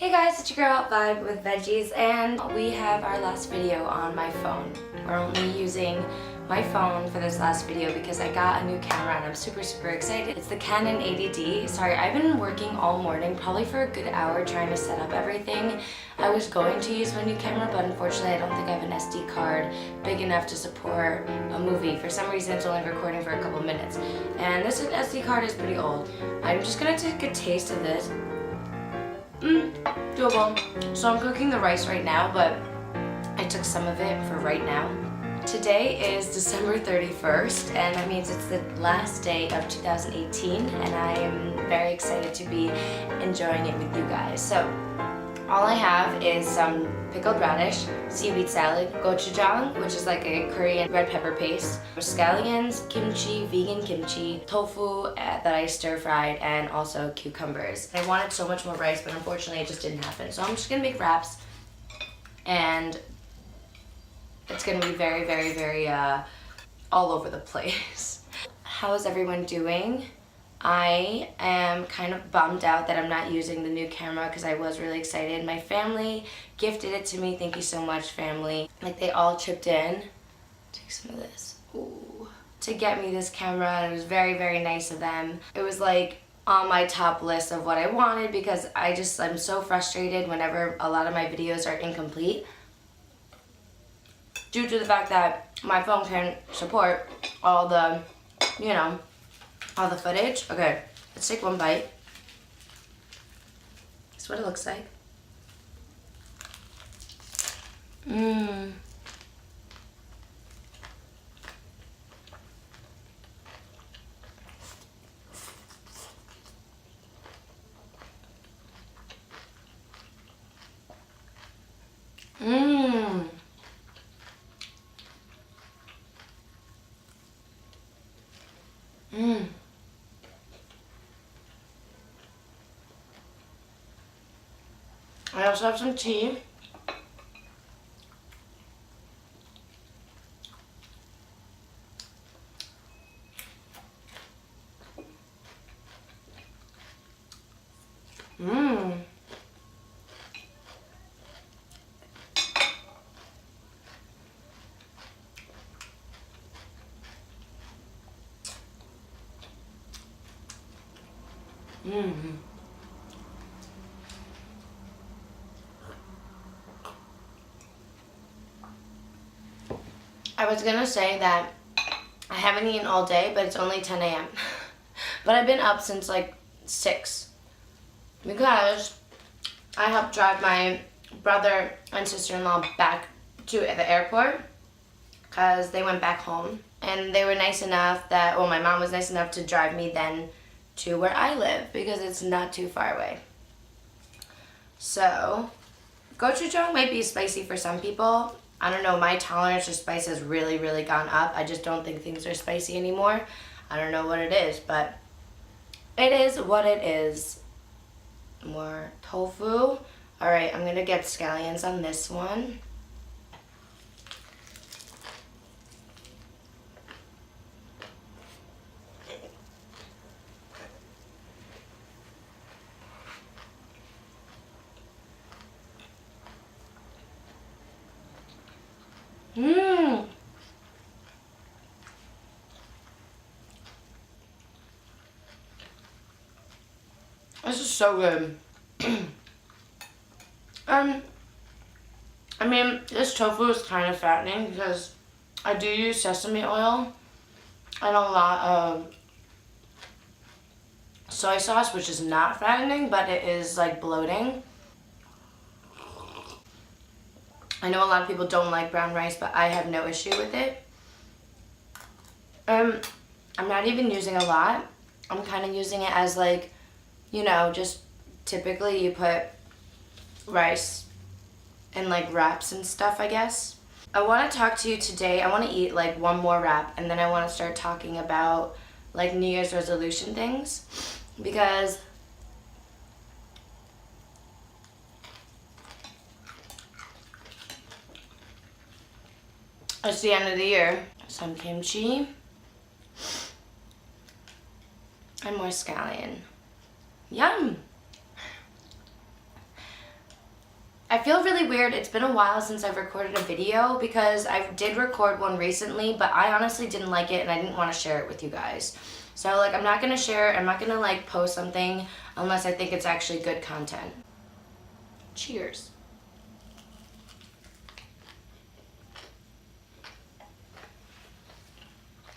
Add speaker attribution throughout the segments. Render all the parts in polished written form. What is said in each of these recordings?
Speaker 1: Hey guys, it's your girl Vibe with Veggies, and we have our last video on my phone. We're only using my phone for this last video because I got a new camera and I'm super excited. It's the Canon 80D. Sorry, I've been working all morning, probably for a good hour, trying to set up everything. I was going to use my new camera, but unfortunately I don't think I have an SD card big enough to support a movie. For some reason it's only recording for a couple minutes. And this SD card is pretty old. I'm just gonna take a taste of this. Doable. So I'm cooking the rice right now, but I took some of it for right now. Today is December 31st, and that means it's the last day of 2018, and I am very excited to be enjoying it with you guys. So all I have is some pickled radish, seaweed salad, gochujang, which is like a Korean red pepper paste, scallions, kimchi, vegan kimchi, tofu that I stir-fried, and also cucumbers. I wanted so much more rice, but unfortunately it just didn't happen. So I'm just gonna make wraps, and it's gonna be very all over the place. How is everyone doing? I am kind of bummed out that I'm not using the new camera because I was really excited. My family gifted it to me. Thank you so much, family. Like, they all chipped in. Take some of this. Ooh. To get me this camera, and it was very nice of them. It was like on my top list of what I wanted because I'm so frustrated whenever a lot of my videos are incomplete due to the fact that my phone can't support all the, all the footage. Okay, let's take one bite. That's what it looks like. Mmm. Mmm. Mmm. I also have some tea. Mmm. Mmm. I was gonna say that I haven't eaten all day, but it's only 10 a.m. But I've been up since like 6 because I helped drive my brother and sister-in-law back to the airport because they went back home, and they were nice enough that, well, my mom was nice enough to drive me then to where I live because it's not too far away. So gochujang might be spicy for some people. I don't know, my tolerance for spice has really gone up. I just don't think things are spicy anymore. I don't know what it is, but it is what it is. More tofu. All right, I'm gonna get scallions on this one. Mmm. This is so good. I mean, this tofu is kind of fattening because I do use sesame oil and a lot of soy sauce, which is not fattening, but it is like bloating. I know a lot of people don't like brown rice, but I have no issue with it. I'm not even using a lot. I'm kind of using it as like, just typically you put rice in like wraps and stuff, I guess. I want to talk to you today. I want to eat like one more wrap, and then I want to start talking about like New Year's resolution things because it's the end of the year. Some kimchi and more scallion. Yum! I feel really weird. It's been a while since I've recorded a video because I did record one recently, but I honestly didn't like it and I didn't want to share it with you guys. So like I'm not going to share, I'm not going to like post something unless I think it's actually good content. Cheers.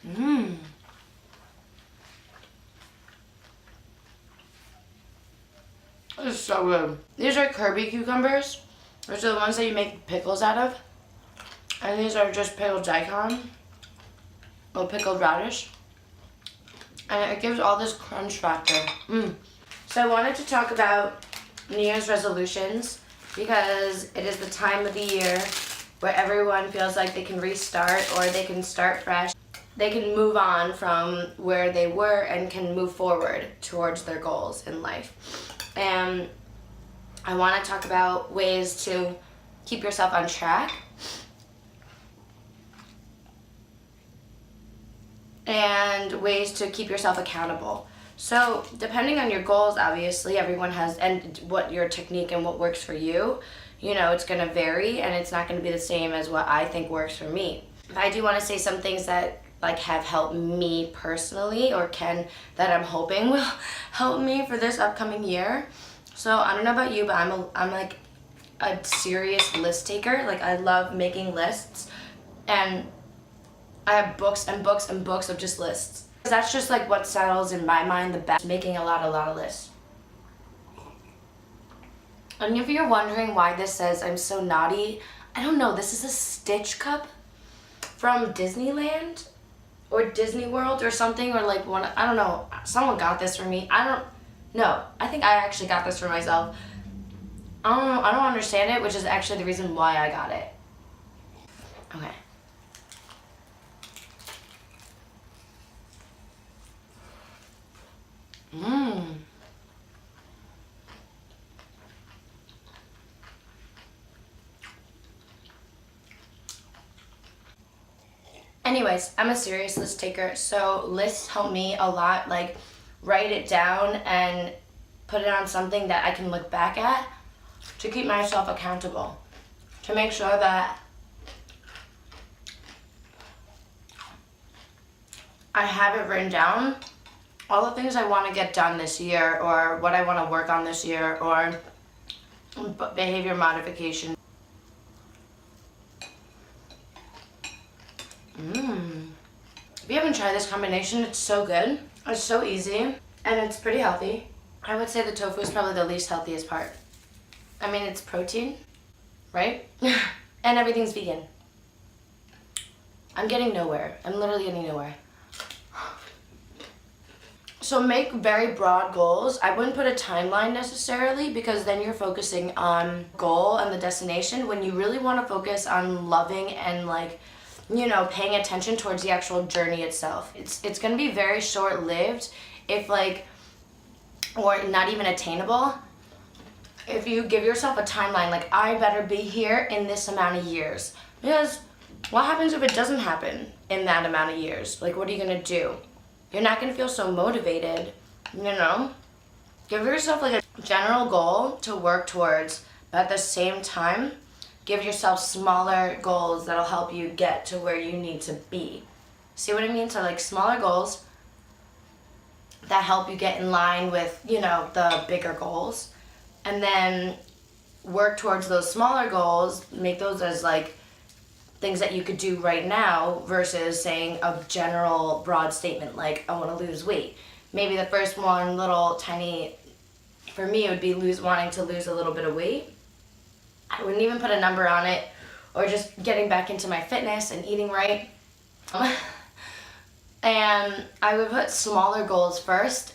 Speaker 1: Mmm. This is so good. These are Kirby cucumbers. Those are the ones that you make pickles out of. And these are just pickled daikon. Or pickled radish. And it gives all this crunch factor. So I wanted to talk about New Year's resolutions because it is the time of the year where everyone feels like they can restart or they can start fresh. They can move on from where they were and can move forward towards their goals in life. And I want to talk about ways to keep yourself on track and ways to keep yourself accountable. So depending on your goals, obviously everyone has, and what your technique and what works for you, you know, it's going to vary and it's not going to be the same as what I think works for me. I do want to say some things that like have helped me personally or that I'm hoping will help me for this upcoming year. So I don't know about you, but I'm like a serious list taker. Like I love making lists and I have books and books and books of just lists. That's just like what settles in my mind the best, making a lot of lists. And if you're wondering why this says I'm so naughty, I don't know, this is a Stitch cup from Disneyland or Disney World or something, or like one, I don't know, someone got this for me. I think I actually got this for myself. I don't understand it, which is actually the reason why I got it. Okay. Anyways, I'm a serious list taker, so lists help me a lot, like write it down and put it on something that I can look back at to keep myself accountable, to make sure that I have it written down, all the things I want to get done this year or what I want to work on this year or behavior modification. If you haven't tried this combination, it's so good. It's so easy and it's pretty healthy. I would say the tofu is probably the least healthiest part. I mean, it's protein, right? And everything's vegan. I'm getting nowhere. I'm literally getting nowhere. So make very broad goals. I wouldn't put a timeline necessarily because then you're focusing on goal and the destination when you really want to focus on loving and like, you know, paying attention towards the actual journey itself. It's going to be very short-lived if like, or not even attainable, if you give yourself a timeline, like I better be here in this amount of years. Because what happens if it doesn't happen in that amount of years? Like what are you going to do? You're not going to feel so motivated, you know? Give yourself like a general goal to work towards, but at the same time, give yourself smaller goals that'll help you get to where you need to be. See what I mean? So like smaller goals that help you get in line with, you know, the bigger goals. And then work towards those smaller goals, make those as like things that you could do right now versus saying a general broad statement like I want to lose weight. Maybe the first one, little tiny, for me it would be wanting to lose a little bit of weight. I wouldn't even put a number on it, or just getting back into my fitness and eating right. And I would put smaller goals first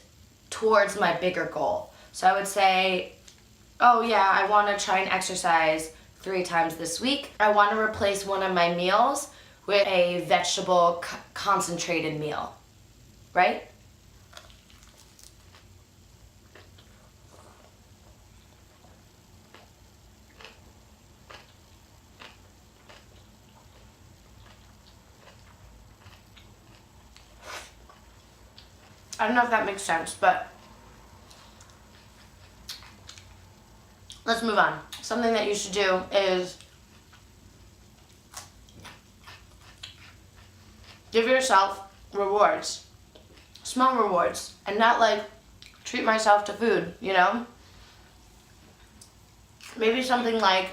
Speaker 1: towards my bigger goal. So I would say, oh yeah, I want to try and exercise 3 times this week. I want to replace one of my meals with a vegetable concentrated meal, right? I don't know if that makes sense, but let's move on. something that you should do is give yourself rewards, small rewards, and not like treat myself to food, you know? Maybe something like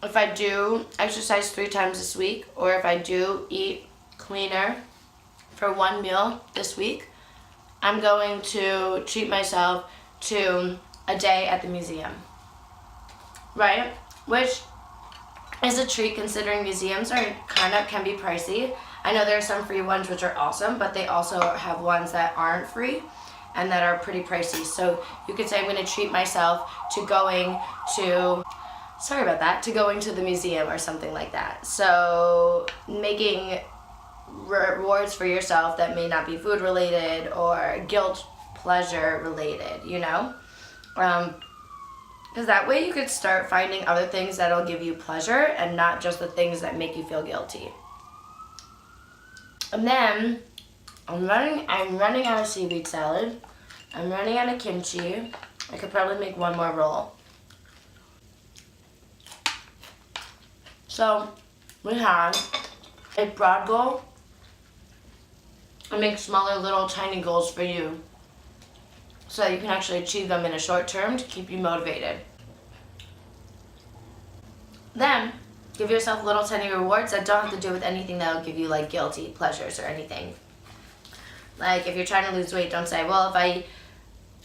Speaker 1: if I do exercise 3 times this week, or if I do eat cleaner for 1 meal this week, I'm going to treat myself to a day at the museum, right? Which is a treat considering museums are can be pricey. I know there are some free ones which are awesome, but they also have ones that aren't free and that are pretty pricey. So you could say I'm gonna treat myself to going to the museum or something like that. So making rewards for yourself that may not be food related or guilt pleasure related, you know? Because that way you could start finding other things that'll give you pleasure and not just the things that make you feel guilty. And then I'm running out of seaweed salad. I'm running out of kimchi. I could probably make 1 more roll. So we have a broad goal. I make smaller little tiny goals for you so that you can actually achieve them in a short term to keep you motivated. Then give yourself little tiny rewards that don't have to do with anything that will give you like guilty pleasures or anything. Like if you're trying to lose weight, don't say, well, if I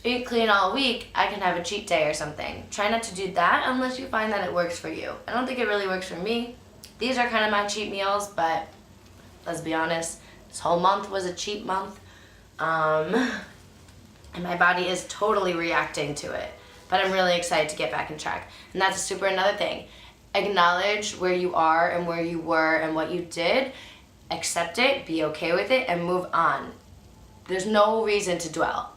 Speaker 1: eat clean all week, I can have a cheat day or something. Try not to do that unless you find that it works for you. I don't think it really works for me. These are kind of my cheat meals, but let's be honest, this whole month was a cheat month. And my body is totally reacting to it. But I'm really excited to get back in track. And that's another thing. Acknowledge where you are and where you were and what you did. Accept it, be okay with it, and move on. There's no reason to dwell.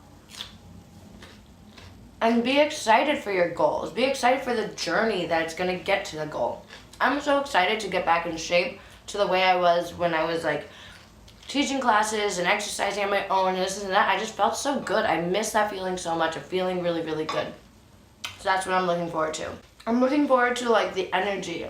Speaker 1: And be excited for your goals. Be excited for the journey that it's gonna get to the goal. I'm so excited to get back in shape to the way I was when I was like teaching classes and exercising on my own and this and that. I just felt so good. I miss that feeling so much of feeling really, really good. So that's what I'm looking forward to. I'm looking forward to like the energy.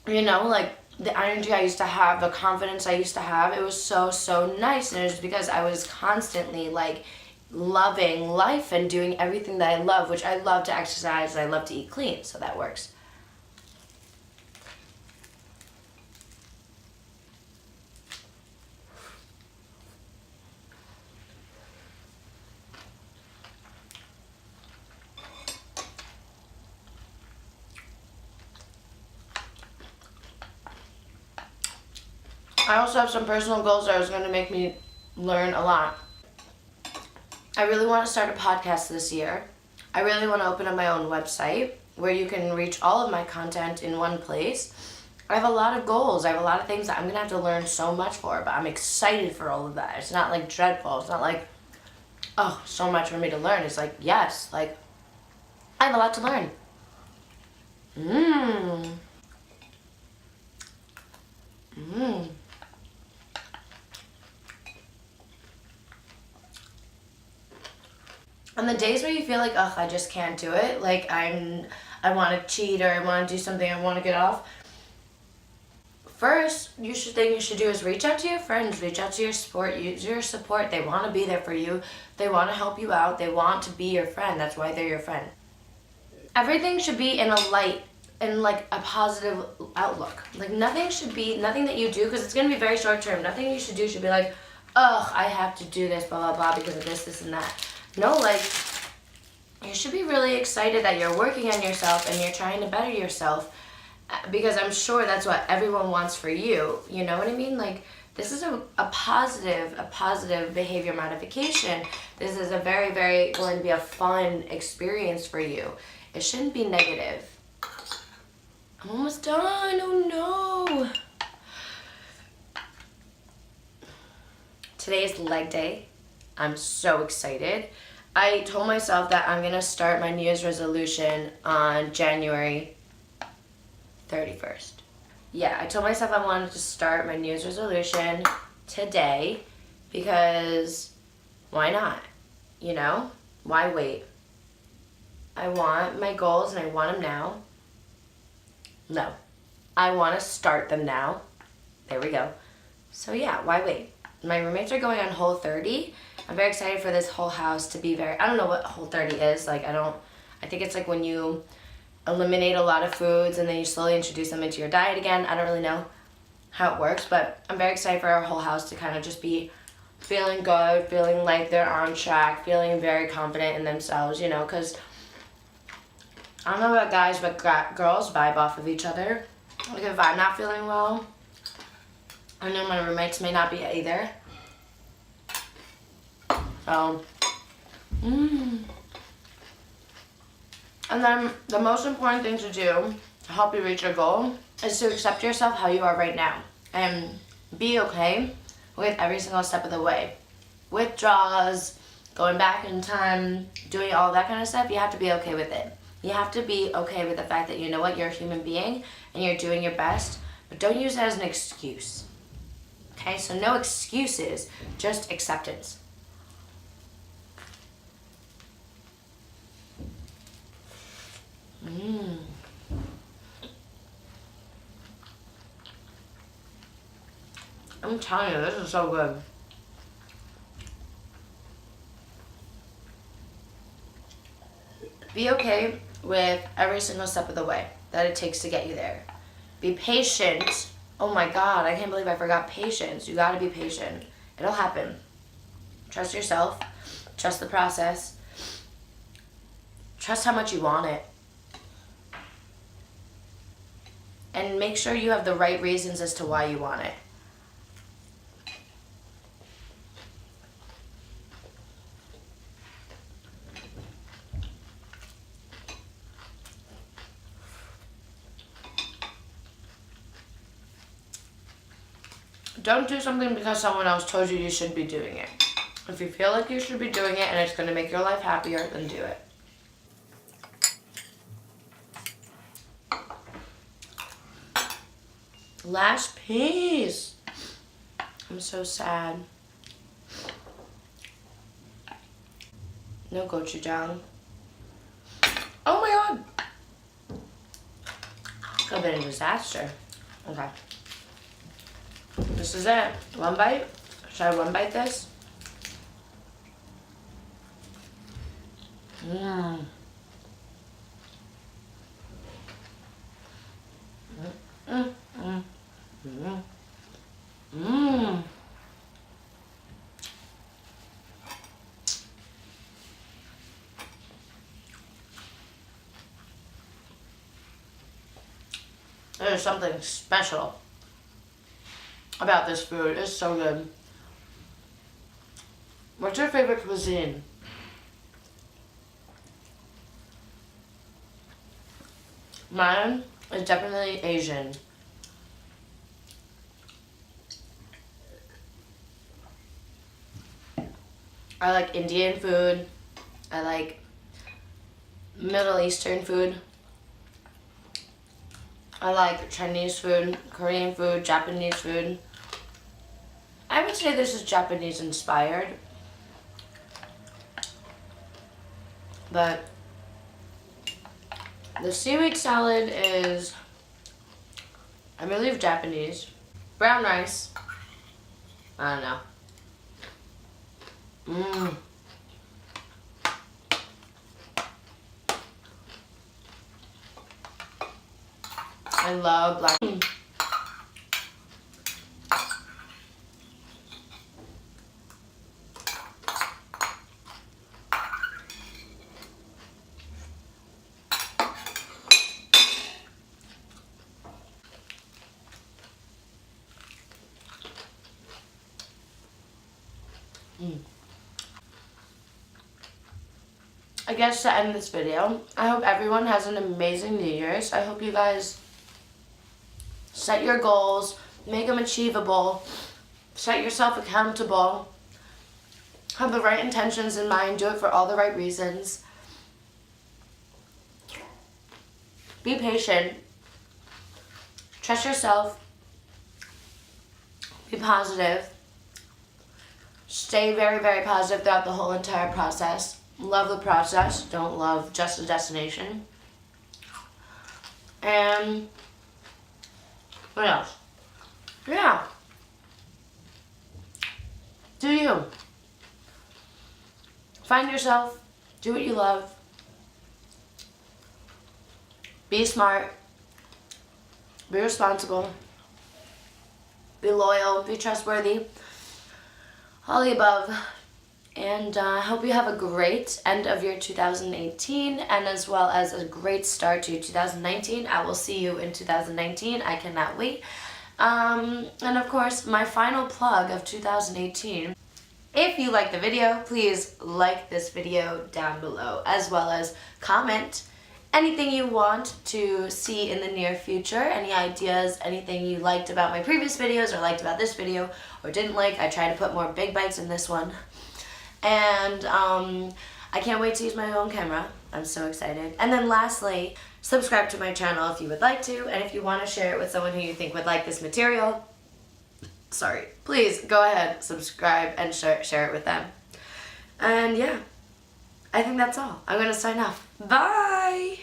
Speaker 1: You know, like the energy I used to have, the confidence I used to have. It was so, so nice. And it was because I was constantly like loving life and doing everything that I love, which I love to exercise, I love to eat clean, so that works. I also have some personal goals that are going to make me learn a lot. I really want to start a podcast this year. I really want to open up my own website where you can reach all of my content in one place. I have a lot of goals. I have a lot of things that I'm going to have to learn so much for, but I'm excited for all of that. It's not like dreadful. It's not like, oh, so much for me to learn. It's like, yes, like, I have a lot to learn. On the days where you feel like, ugh, I just can't do it, like I want to cheat or I want to do something, I want to get off. First, you should do is reach out to your friends, reach out to your support, use your support. They want to be there for you. They want to help you out. They want to be your friend. That's why they're your friend. Everything should be in a light, in like a positive outlook. Like nothing that you do, because it's going to be very short term. Nothing you should do should be like, ugh, I have to do this, blah, blah, blah, because of this, and that. No, like, you should be really excited that you're working on yourself and you're trying to better yourself, because I'm sure that's what everyone wants for you. You know what I mean? Like, this is a positive behavior modification. This is a very, very going to be a fun experience for you. It shouldn't be negative. I'm almost done. Oh no. Today is leg day. I'm so excited. I told myself that I'm gonna start my New Year's resolution on January 31st. yeah, I told myself I wanted to start my New Year's resolution today because why not? You know? Why wait? I want my goals and I want them now. No. I want to start them now. There we go. So yeah, why wait? My roommates are going on Whole30. I'm very excited for this whole house to be I don't know what Whole30 is. Like, I think it's like when you eliminate a lot of foods and then you slowly introduce them into your diet again. I don't really know how it works, but I'm very excited for our whole house to kind of just be feeling good, feeling like they're on track, feeling very confident in themselves, you know, because I don't know about guys, but girls vibe off of each other. Like, if I'm not feeling well, I know my roommates may not be either. So, And then the most important thing to do to help you reach your goal is to accept yourself how you are right now and be okay with every single step of the way. Withdrawals, going back in time, doing all that kind of stuff, you have to be okay with it. You have to be okay with the fact that, you know what, you're a human being and you're doing your best, but don't use it as an excuse. Okay, so no excuses, just acceptance. I'm telling you, this is so good. Be okay with every single step of the way that it takes to get you there. Be patient. Oh my God, I can't believe I forgot patience. You gotta be patient. It'll happen. Trust yourself. Trust the process. Trust how much you want it. And make sure you have the right reasons as to why you want it. Don't do something because someone else told you you should be doing it. If you feel like you should be doing it and it's going to make your life happier, then do it. Last piece. I'm so sad. No gochujang. Oh my God. Could have been a disaster. Okay. This is it. One bite. Should I one bite this? Mmm. Mmm. Mmm. Mmm. Mmm. There's something special about this food. It's so good. What's your favorite cuisine? Mine is definitely Asian. I like Indian food. I like Middle Eastern food. I like Chinese food, Korean food, Japanese food. I would say this is Japanese inspired. But the seaweed salad is, I believe, Japanese. Brown rice, I don't know. Mmm. I love black. I guess to end this video, I hope everyone has an amazing New Year's. I hope you guys set your goals, make them achievable, set yourself accountable, have the right intentions in mind, do it for all the right reasons. Be patient. Trust yourself. Be positive. Stay very, very positive throughout the whole entire process. Love the process. Don't love just the destination. And what else? Yeah. Do you. Find yourself. Do what you love. Be smart. Be responsible. Be loyal. Be trustworthy. All the above. And I hope you have a great end of your 2018 and as well as a great start to 2019. I will see you in 2019. I cannot wait. And of course, my final plug of 2018. If you like the video, please like this video down below, as well as comment anything you want to see in the near future, any ideas, anything you liked about my previous videos or liked about this video or didn't like. I try to put more big bites in this one. And I can't wait to use my own camera. I'm so excited. And then lastly, subscribe to my channel if you would like to, and if you want to share it with someone who you think would like this material, please go ahead, subscribe and share it with them. And yeah, I think that's all. I'm gonna sign off. Bye!